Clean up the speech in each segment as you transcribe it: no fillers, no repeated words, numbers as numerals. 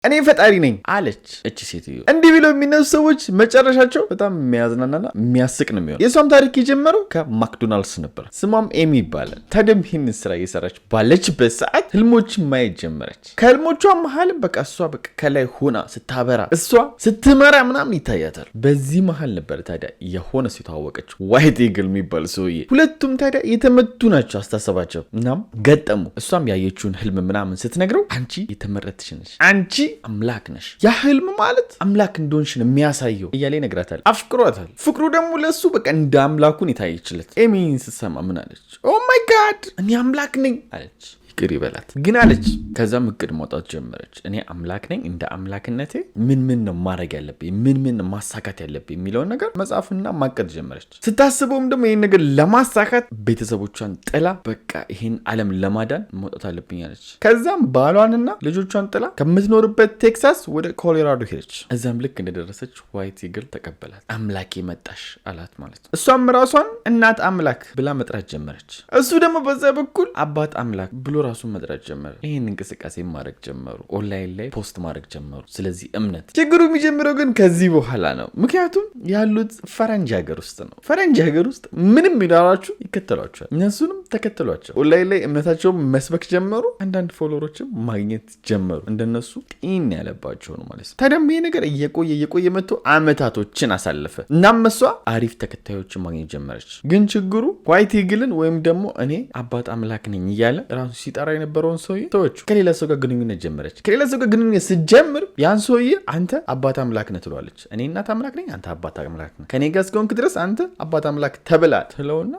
እኔ ፈጣሪ ነኝ አለች እቺ ሴትዮ። እንዲህ ብለው የሚነሱ ሰዎች መጨረሻቸው በጣም የሚያዝናናና የሚያስቅ ነው የሚሆነው። የሷም ታሪክ የጀመረው ከማክዶናልድስ ነበር። ስሟም ኤሚ ይባላል። ታዲያም ይህንን ስራ እየሰራች ባለችበት ሰዓት ህልሞችን ማየት ጀመረች። ከህልሞቿ መሀል በቃ እሷ በቃ ከላይ ሆና ስታበራ እሷ ስትመራ ምናምን ይታያታል። በዚህ መሀል ነበር ታዲያ የሆነ ሰው የተዋወቀች ዋይት ኢግል የሚባል ሰውዬ። ሁለቱም ታዲያ የተመቱ ናቸው አስተሳሰባቸው። እናም ገጠሙ። እሷም ያየችውን ህልም ምናምን ስትነግረው አንቺ የተመረጥሽ ነሽ፣ አንቺ አምላክ ነሽ፣ ያ ህልም ማለት አምላክ እንደሆንሽ ነው የሚያሳየው እያለ ይነግራታል። አፍቅሯታል። ፍቅሩ ደግሞ ለሱ በቃ እንደ አምላኩን የታየችለት። ኤሚን ስትሰማ ምን አለች? ኦ ማይ ጋድ እኔ አምላክ ነኝ አለች። ይቅር ይበላት ግን አለች። ከዛም እቅድ ማውጣት ጀመረች። እኔ አምላክ ነኝ፣ እንደ አምላክነቴ ምን ነው ማድረግ ያለብኝ፣ ምን ማሳካት ያለብኝ የሚለውን ነገር መጻፍና ማቀድ ጀመረች። ስታስበውም ደግሞ ይህን ነገር ለማሳካት ቤተሰቦቿን ጥላ በቃ ይህን ዓለም ለማዳን መውጣት አለብኝ አለች። ከዛም ባሏንና ልጆቿን ጥላ ከምትኖርበት ቴክሳስ ወደ ኮሎራዶ ሄደች። እዛም ልክ እንደደረሰች ዋይት ኢግል ተቀበላት። አምላኬ መጣሽ አላት ማለት ነው። እሷም ራሷን እናት አምላክ ብላ መጥራት ጀመረች። እሱ ደግሞ በዛ በኩል አባት አምላክ ብሎ ራሱን መጥራት ጀመረ። ይህን እንቅስቃሴ ማድረግ ጀመሩ። ኦንላይን ላይ ፖስት ማድረግ ጀመሩ ስለዚህ እምነት። ችግሩ የሚጀምረው ግን ከዚህ በኋላ ነው። ምክንያቱም ያሉት ፈረንጅ ሀገር ውስጥ ነው። ፈረንጅ ሀገር ውስጥ ምንም ይላራችሁ ይከተሏቸዋል። እነሱንም ተከተሏቸው። ኦንላይን ላይ እምነታቸውን መስበክ ጀመሩ። አንዳንድ ፎሎወሮችም ማግኘት ጀመሩ። እንደነሱ ጤን ያለባቸው ነው ማለት ነው። ታዲያም ይሄ ነገር እየቆየ መጥቶ አመታቶችን አሳለፈ። እናም እሷ አሪፍ ተከታዮችን ማግኘት ጀመረች። ግን ችግሩ ዋይት ኢግልን ወይም ደግሞ እኔ አባት አምላክ ነኝ እያለ ራሱ ሲጠራ የነበረውን ሰውዬ ተወቹ። ከሌላ ሰው ጋር ግንኙነት ጀመረች። ከሌላ ሰው ጋር ግንኙነት ስትጀምር ያን ሰውዬ አንተ አባት አምላክ ነህ ትለዋለች። እኔ እናት አምላክ ነኝ፣ አንተ አባት አምላክ ነህ፣ ከኔ ጋር እስከሆንክ ድረስ አንተ አባት አምላክ ተብላ ትለውና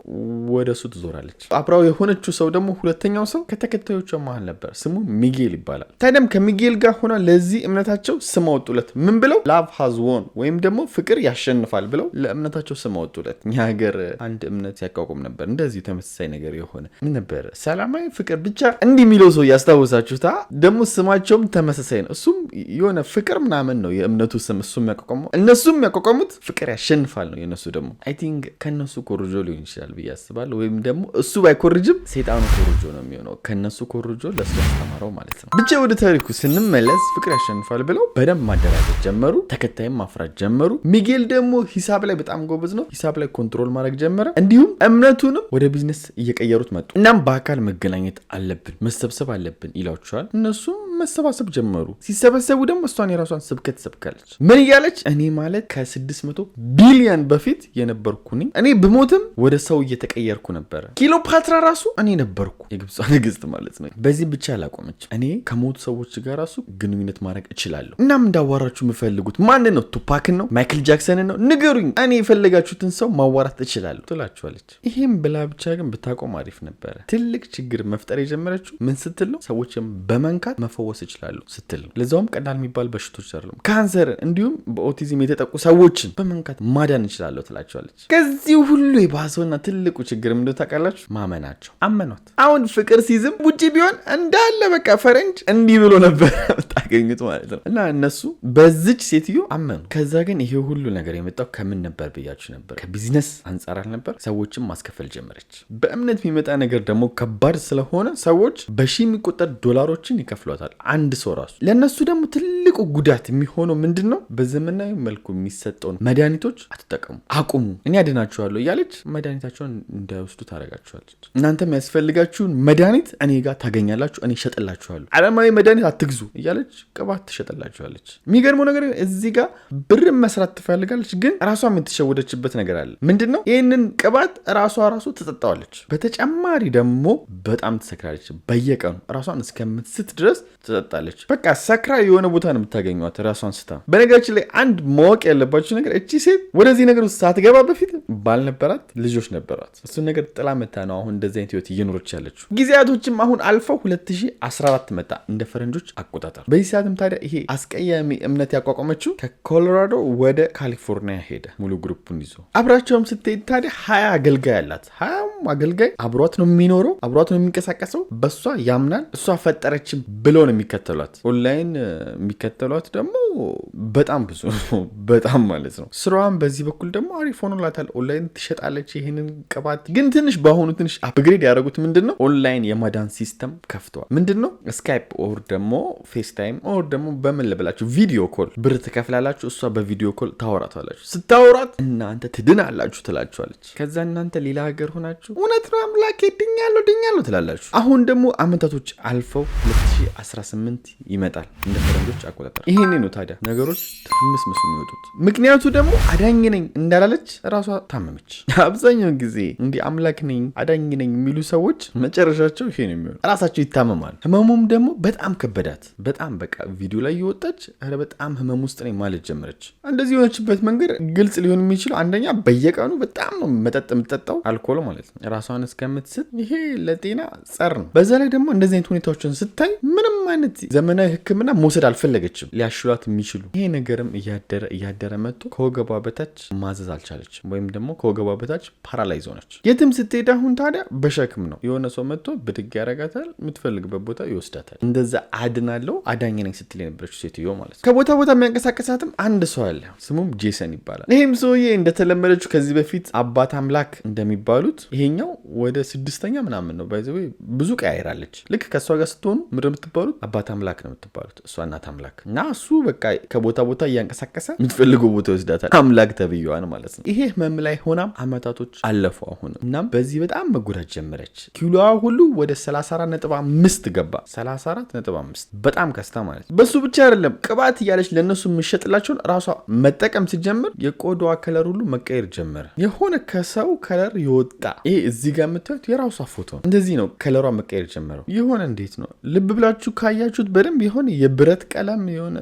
ወደ እሱ ትዞራለች። አብራው የሆነችው ሰው ደግሞ ሁለተኛው ሰው ከተከታዮቿ መሀል ነበር። ስሙ ሚጌል ይባላል። ታዲያም ከሚጌል ጋር ሆና ለዚህ እምነታቸው ስም አወጡለት። ምን ብለው? ላቭ ሃዝ ዎን ወይም ደግሞ ፍቅር ያሸንፋል ብለው ለእምነታቸው ስም አወጡለት። እኛ ሀገር አንድ እምነት ያቋቁም ነበር እንደዚህ ተመሳሳይ ነገር የሆነ ምን ነበር? ሰላማዊ ፍቅር ብቻ እንዲህ የሚለው ሰው ያስታውሳችሁታ። ደግሞ ስማቸውም ተመሳሳይ ነው። እሱም የሆነ ፍቅር ምናምን ነው የእምነቱ ስም። እሱም ያቋቋመው እነሱም ያቋቋሙት ፍቅር ያሸንፋል ነው። የነሱ ደግሞ አይ ቲንክ ከነሱ ኮርጆ ሊሆን ይችላል ብዬ አስባለሁ። ወይም ደግሞ እሱ ባይኮርጅም ሰይጣኑ ኮርጆ ነው የሚሆነው። ከነሱ ኮርጆ ለሱ ያስተማረው ማለት ነው። ብቻ ወደ ታሪኩ ስንመለስ ፍቅር ያሸንፋል ብለው በደንብ ማደራጀት ጀመሩ። ተከታይም ማፍራት ጀመሩ። ሚጌል ደግሞ ሂሳብ ላይ በጣም ጎበዝ ነው። ሂሳብ ላይ ኮንትሮል ማድረግ ጀመረ። እንዲሁም እምነቱንም ወደ ቢዝነስ እየቀየሩት መጡ። እናም በአካል መገናኘት አለብን መሰብሰብ አለብን ይላቸዋል። እነሱም መሰባሰብ ጀመሩ። ሲሰበሰቡ ደግሞ እሷን የራሷን ስብከት ሰብካለች። ምን እያለች? እኔ ማለት ከ600 ቢሊዮን በፊት የነበርኩ ነኝ። እኔ ብሞትም ወደ ሰው እየተቀየርኩ ነበረ። ክሊዮፓትራ ራሱ እኔ ነበርኩ፣ የግብጿ ንግስት ማለት ነው። በዚህ ብቻ አላቆመች። እኔ ከሞቱ ሰዎች ጋር ራሱ ግንኙነት ማድረግ እችላለሁ። እናም እንዳዋራችሁ የምፈልጉት ማንን ነው? ቱፓክን ነው? ማይክል ጃክሰንን ነው? ንገሩኝ። እኔ የፈለጋችሁትን ሰው ማዋራት እችላለሁ ትላችኋለች። ይሄም ብላ ብቻ ግን ብታቆም አሪፍ ነበረ። ትልቅ ችግር መፍጠር የጀመረችው ምን ስትል ነው? ሰዎችን በመንካት መፈወስ ይችላሉ ስትል ነው። ለዛውም ቀላል የሚባል በሽቶች አይደሉም፣ ካንሰርን እንዲሁም በኦቲዝም የተጠቁ ሰዎችን በመንካት ማዳን ይችላለሁ ትላቸዋለች። ከዚህ ሁሉ የባሰውና ትልቁ ችግር ምንድነው ታውቃላችሁ? ማመናቸው። አመኗት። አሁን ፍቅር ሲዝም ውጪ ቢሆን እንዳለ በቃ ፈረንጅ እንዲህ ብሎ ነበር ታገኙት ማለት ነው። እና እነሱ በዚች ሴትዮ አመኑ። ከዛ ግን ይሄ ሁሉ ነገር የመጣው ከምን ነበር ብያችሁ ነበር? ከቢዝነስ አንጻር አልነበር? ሰዎችን ማስከፈል ጀመረች። በእምነት የሚመጣ ነገር ደግሞ ከባድ ስለሆነ ሰዎች በሺህ የሚቆጠር ዶላሮችን ይከፍሏታል አንድ ሰው ራሱ። ለነሱ ደግሞ ትልቁ ጉዳት የሚሆነው ምንድነው? በዘመናዊ መልኩ የሚሰጠውን መድኃኒቶች አትጠቀሙ፣ አቁሙ፣ እኔ አድናችኋለሁ እያለች መድኃኒታቸውን እንዳይወስዱ ታደርጋችኋለች። እናንተ የሚያስፈልጋችሁን መድኃኒት እኔ ጋር ታገኛላችሁ፣ እኔ እሸጥላችኋለሁ። ዓለማዊ መድኃኒት አትግዙ እያለች ቅባት ትሸጥላችኋለች። የሚገርመው ነገር እዚህ ጋር ብርን መስራት ትፈልጋለች፣ ግን ራሷ የምትሸወደችበት ነገር አለ። ምንድነው? ይህንን ቅባት ራሷ ትጠጣዋለች። በተጨማሪ ደግሞ በጣም ትሰክራለች። በየቀኑ ራሷን እስከምትስት ድረስ ትጠጣለች። በቃ ሰክራ የሆነ ቦታ ነው የምታገኟት ራሷን ስታ። በነገራችን ላይ አንድ ማወቅ ያለባችሁ ነገር እቺ ሴት ወደዚህ ነገር ውስጥ ሳትገባ በፊት ባል ነበራት፣ ልጆች ነበራት። እሱን ነገር ጥላ መታ ነው አሁን እንደዚህ አይነት ህይወት እየኖረች ያለችው። ጊዜያቶችም አሁን አልፈው 2014 መጣ እንደ ፈረንጆች አቆጣጠር። በዚህ ሰዓትም ታዲያ ይሄ አስቀያሚ እምነት ያቋቋመችው ከኮሎራዶ ወደ ካሊፎርኒያ ሄደ ሙሉ ግሩፑን ይዞ። አብራቸውም ስትሄድ ታዲያ 20 አገልጋይ አላት። 20 አገልጋይ አብሯት ነው የሚኖረው፣ አብሯት ነው የሚንቀሳቀሰው። በሷ ያምናል። እሷ ፈጠረችም ብሎ ነው የሚከተሏት። ኦንላይን የሚከተሏት ደግሞ በጣም ብዙ ነው። በጣም ማለት ነው። ስራዋን በዚህ በኩል ደግሞ አሪፍ ሆኖላታል። ኦንላይን ትሸጣለች ይሄንን ቅባት። ግን ትንሽ በአሁኑ ትንሽ አፕግሬድ ያደረጉት ምንድነው ኦንላይን የማዳን ሲስተም ከፍተዋል። ምንድነው ስካይፕ ኦር ደግሞ ፌስታይም ኦር ደግሞ በምን ልበላችሁ ቪዲዮ ኮል ብር ትከፍላላችሁ። እሷ በቪዲዮ ኮል ታወራታላችሁ። ስታወራት እናንተ ትድናላችሁ ትላችኋለች። ከዛ እናንተ ሌላ ሀገር ሆናችሁ እውነት ነው አምላኬ ድኛለሁ ትላላችሁ። አሁን ደግሞ አመታቶች አልፈው 2018 ይመጣል እንደ ፈረንጆች አቆጣጠር። ይሄኔ ነው ታዲያ ነገሮች ትርምስምስ የሚወጡት። ምክንያቱ ደግሞ አዳኝ ነኝ እንዳላለች ራሷ ታመመች። አብዛኛውን ጊዜ እንዲህ አምላክ ነኝ አዳኝ ነኝ የሚሉ ሰዎች መጨረሻቸው ይሄ ነው የሚሆነው። ራሳቸው ይታመማሉ። ህመሙም ደግሞ በጣም ከበዳት። በጣም በቃ ቪዲዮ ላይ የወጣች በጣም ህመም ውስጥ ነኝ ማለት ጀመረች። እንደዚህ የሆነችበት መንገድ ግልጽ ሊሆን የሚችለው አንደኛ በየቀኑ በጣም ነው መጠጥ የምትጠጣው አልኮል ማለት ነው። ራሷን እስከምትስት ይሄ ለጤና ጸር ነው። በዛ ላይ ደግሞ እንደዚህ አይነት ሁኔታዎችን ስታይ ምንም አይነት ዘመናዊ ሕክምና መውሰድ አልፈለገችም ሊያሽሏት የሚችሉ። ይሄ ነገርም እያደረ መጥቶ ከወገቧ በታች ማዘዝ አልቻለችም፣ ወይም ደግሞ ከወገቧ በታች ፓራላይዝ ሆነች። የትም ስትሄድ አሁን ታዲያ በሸክም ነው። የሆነ ሰው መጥቶ ብድግ ያረጋታል፣ የምትፈልግበት ቦታ ይወስዳታል። እንደዛ አድናለው አዳኝ ነኝ ስትል የነበረችው ሴትዮ ማለት ነው። ከቦታ ቦታ የሚያንቀሳቀሳትም አንድ ሰው አለ፣ ስሙም ጄሰን ይባላል። ይሄም ሰውዬ እንደተለመደችው ከዚህ በፊት አባት አምላክ እንደሚባሉት ይሄኛው ወደ 6ኛ ምናምን ነው። ባይዘው ብዙ ቀያይራለች። ልክ ከእሷ ጋር ስትሆኑ ምድር የምትባሉት አባት አምላክ ነው የምትባሉት፣ እሷ እናት አምላክ እና እሱ በቃ ከቦታ ቦታ እያንቀሳቀሰ የምትፈልገው ቦታ ይወስዳታል። አምላክ ተብየዋን ማለት ነው። ይሄ ህመም ላይ ሆናም አመታቶች አለፉ። አሁን እናም በዚህ በጣም መጎዳት ጀመረች። ኪሎዋ ሁሉ ወደ 34.5 ገባ። 34.5 በጣም ከስታ ማለት ነው። በሱ ብቻ አይደለም ቅባት እያለች ለነሱ የሚሸጥላቸውን ራሷ መጠቀም ሲጀምር የቆዳዋ ከለር ሁሉ መቀየር ጀመረ። የሆነ ከሰው ከለር ይወጣ። ይሄ እዚህ ጋር የምታዩት የራሷ ፎቶ ነው። እንደዚህ ነው ከለሯ መቀየር ጀመረው። የሆነ እንዴት ነው ልብ ብላችሁ ካያችሁት በደንብ የሆነ የብረት ቀለም የሆነ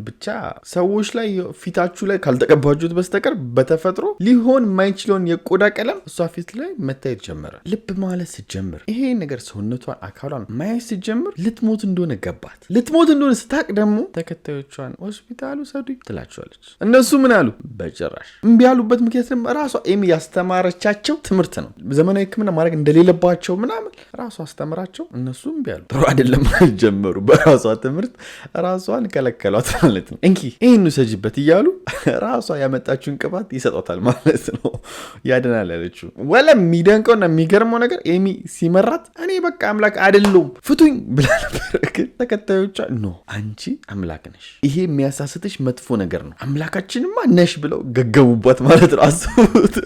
ብቻ ሰዎች ላይ ፊታችሁ ላይ ካልተቀባችሁት በስተቀር በተፈጥሮ ሊሆን የማይችለውን የቆዳ ቀለም እሷ ፊት ላይ መታየት ጀመረ። ልብ ማለት ስትጀምር ይሄ ነገር ሰውነቷን አካሏን ማየት ስትጀምር ልትሞት እንደሆነ ገባት። ልትሞት እንደሆነ ስታቅ ደግሞ ተከታዮቿን ሆስፒታሉ ሰዱኝ ትላቸዋለች። እነሱ ምን አሉ? በጭራሽ እምቢ ያሉበት ምክንያት ደግሞ ራሷ ኤሚ ያስተማረቻቸው ትምህርት ነው። ዘመናዊ ሕክምና ማድረግ እንደሌለባቸው ምናምን ራሷ አስተምራቸው እነሱ እምቢ ያሉ ጥሩ አይደለም ጀመሩ። በራሷ ትምህርት ራሷን ከለከሏት ማለት ነው። እንኪ ይህን ውሰጂበት እያሉ ራሷ ያመጣችውን ቅባት ይሰጧታል ማለት ነው። ያድናል ያለችው ወለ የሚደንቀውና የሚገርመው ነገር ኤሚ ሲመራት እኔ በቃ አምላክ አይደለሁም ፍቱኝ ብላ ነበር። ግን ተከታዮቿ ኖ አንቺ አምላክ ነሽ፣ ይሄ የሚያሳስትሽ መጥፎ ነገር ነው፣ አምላካችንማ ነሽ ብለው ገገቡባት ማለት ነው። አስቡት፣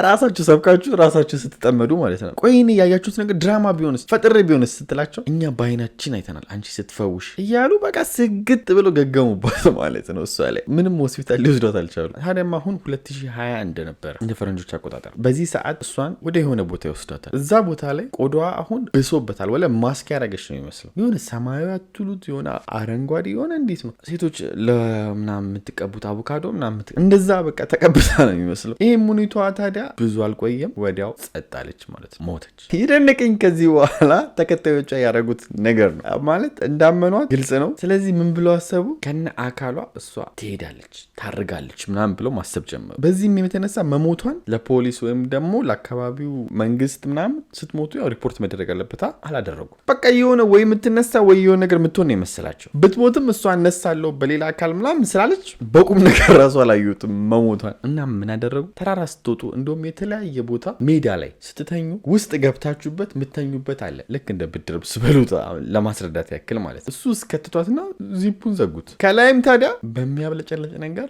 ራሳችሁ ሰብካችሁ ራሳችሁ ስትጠመዱ ማለት ነው። ቆይኔ ያያችሁት ነገር ድራማ ቢሆንስ ፈጥሬ ቢሆንስ ስትላቸው እኛ በአይናችን አይተናል አንቺ ስትፈውሽ እያሉ በቃ ስግጥ ብለው ገገሙባት ማለት ነው። እሷ ላይ ምንም ሆስፒታል ሊወስዷት አልቻሉ። ታዲያም አሁን 2020 ነበር እንደ ፈረንጆች አቆጣጠር። በዚህ ሰዓት እሷን ወደ የሆነ ቦታ ይወስዷታል። እዛ ቦታ ላይ ቆዳዋ አሁን ብሶበታል። ወለ ማስክ ያደረገች ነው የሚመስለው። የሆነ ሰማያዊ አትሉት የሆነ አረንጓዴ የሆነ እንዴት ነው ሴቶች ለምናምን የምትቀቡት አቮካዶ ምናምን እንደዛ በቃ ተቀብታ ነው የሚመስለው። ይሄ ሙኒቷ ታዲያ ብዙ አልቆየም፣ ወዲያው ጸጣለች ማለት ነው፣ ሞተች። ይደነቀኝ ከዚህ በኋላ ተከታዮቿ ያደረጉት ነገር ነው ማለት እንዳመኗት ግልጽ ነው። ስለዚህ ምን ብለው አሰቡ? ከነ አካሏ እሷ ትሄዳለች ታርጋለች ምናምን ብለው ማሰብ ጀመሩ። በዚህም የተነሳ መሞቷን ለፖሊስ ወይም ደግሞ ለአካባቢው መንግስት ምናምን ስትሞቱ ያው ሪፖርት መደረግ አለበት አላደረጉ። በቃ የሆነ ወይ የምትነሳ ወይ የሆነ ነገር የምትሆን ነው የመሰላቸው። ብትሞትም እሷ እነሳለሁ በሌላ አካል ምናምን ስላለች በቁም ነገር ራሷ አላዩትም መሞቷን። እና ምን አደረጉ? ተራራ ስትወጡ እንደውም የተለያየ ቦታ ሜዳ ላይ ስትተኙ ውስጥ ገብታችሁበት የምተኙበት አለ። ልክ እንደ ብድር ስበሉት ለማስረዳት ያክል ማለት እሱ እስከትቷትና ዚፑን ዘጉት። ከላይም ታዲያ በሚያብለጨለጭ ነገር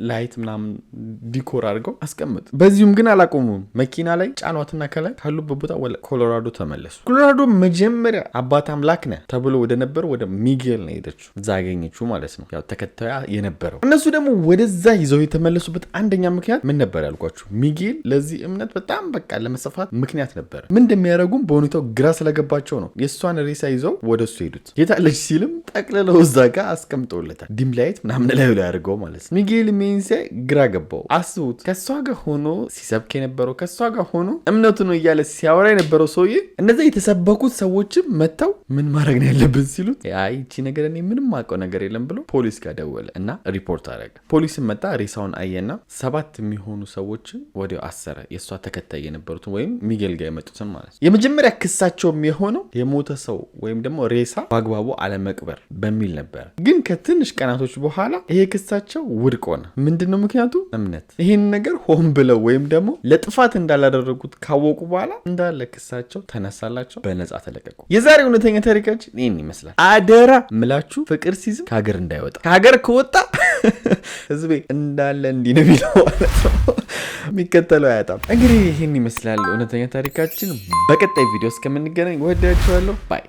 ላይት ምናምን ዲኮር አድርገው አስቀምጡ። በዚሁም ግን አላቆሙም። መኪና ላይ ጫኗትና ከላይ ካሉበት ቦታ ወደ ኮሎራዶ ተመለሱ። ኮሎራዶ መጀመሪያ አባት አምላክ ነህ ተብሎ ወደ ነበረው ወደ ሚጌል ነው ሄደችው። እዛ አገኘችው ማለት ነው፣ ያው ተከታያ የነበረው። እነሱ ደግሞ ወደዛ ይዘው የተመለሱበት አንደኛ ምክንያት ምን ነበር ያልኳችሁ? ሚጌል ለዚህ እምነት በጣም በቃ ለመሰፋት ምክንያት ነበር። ምን እንደሚያደርጉም በሁኔታው ግራ ስለገባቸው ነው የእሷን ሬሳ ይዘው ወደ እሱ ሄዱት። የታለች ሲልም ጠቅልለው እዛ ጋር አስቀምጠውለታል። ዲም ላይት ምናምን ላይ ያደርገው ማለት ነው። ሚጌል ሜንሴ ግራ ገባው። አስቡት፣ ከእሷ ጋር ሆኖ ሲሰብክ የነበረው ከእሷ ጋር ሆኖ እምነቱ ነው እያለ ሲያወራ የነበረው ሰውዬ እነዚ የተሰበኩት ሰዎችም መጥተው ምን ማድረግ ነው ያለብን ሲሉት አይ ይቺ ነገር እኔ ምንም አውቀው ነገር የለም ብሎ ፖሊስ ጋር ደወለ እና ሪፖርት አደረገ። ፖሊስም መጣ፣ ሬሳውን አየና 7 የሚሆኑ ሰዎችን ወዲያው አሰረ። የእሷ ተከታይ የነበሩትን ወይም ሚጌል ጋር የመጡትን ማለት ነው። የመጀመሪያ ክሳቸውም የሆነው የሞተ ሰው ወይም ደግሞ ሬሳ በአግባቡ አለመቅበር በሚል ነበር። ግን ከትንሽ ቀናቶች በኋላ ይሄ ክሳቸው ውድቅ ሆነ። ምንድነው ምክንያቱ? እምነት። ይህን ነገር ሆን ብለው ወይም ደግሞ ለጥፋት እንዳላደረጉት ካወቁ በኋላ እንዳለ ክሳቸው ተነሳላቸው፣ በነፃ ተለቀቁ። የዛሬ እውነተኛ ታሪካችን ይህን ይመስላል። አደራ ምላችሁ ፍቅር ሲዝም ከሀገር እንዳይወጣ። ከሀገር ከወጣ ህዝቤ እንዳለ እንዲህ ነው የሚለው ማለት ነው። የሚከተለው አያጣም። እንግዲህ ይህን ይመስላል እውነተኛ ታሪካችን። በቀጣይ ቪዲዮ እስከምንገናኝ ወዳችኋለሁ። ባይ